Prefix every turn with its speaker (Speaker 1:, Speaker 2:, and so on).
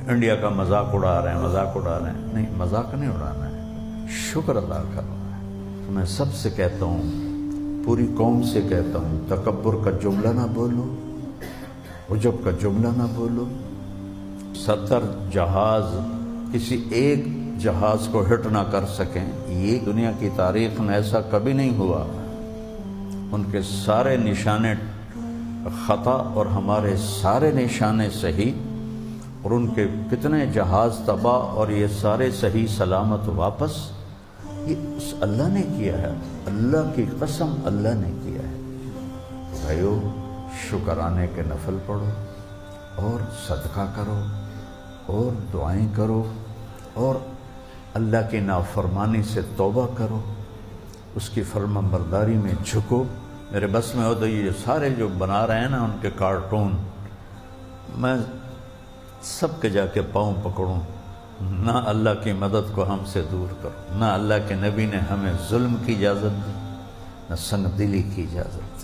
Speaker 1: India کا مذاق اڑا رہے ہیں، نہیں، مذاق نہیں اڑانا ہے، شکر ادا کرنا ہے۔ تو میں سب سے کہتا ہوں، پوری قوم سے کہتا ہوں، تکبر کا جملہ نہ بولو، عجب کا جملہ نہ بولو۔ 70 جہاز کسی ایک جہاز کو ہٹ نہ کر سکیں، یہ دنیا کی تاریخ میں ایسا کبھی نہیں ہوا۔ ان کے سارے نشانے خطا اور ہمارے سارے نشانے صحیح، اور ان کے کتنے جہاز تباہ اور یہ سارے صحیح سلامت واپس، یہ اس اللہ نے کیا ہے، اللہ کی قسم اللہ نے کیا ہے۔ بھائیو، شکرانے کے نفل پڑھو اور صدقہ کرو اور دعائیں کرو اور اللہ کی نافرمانی سے توبہ کرو، اس کی فرما برداری میں جھکو۔ میرے بس میں ہو تو یہ سارے جو بنا رہے ہیں نا ان کے کارٹون، میں سب کے جا کے پاؤں پکڑوں، نہ اللہ کی مدد کو ہم سے دور کرو، نہ اللہ کے نبی نے ہمیں ظلم کی اجازت دی، نہ سنگ دلی کی اجازت دی۔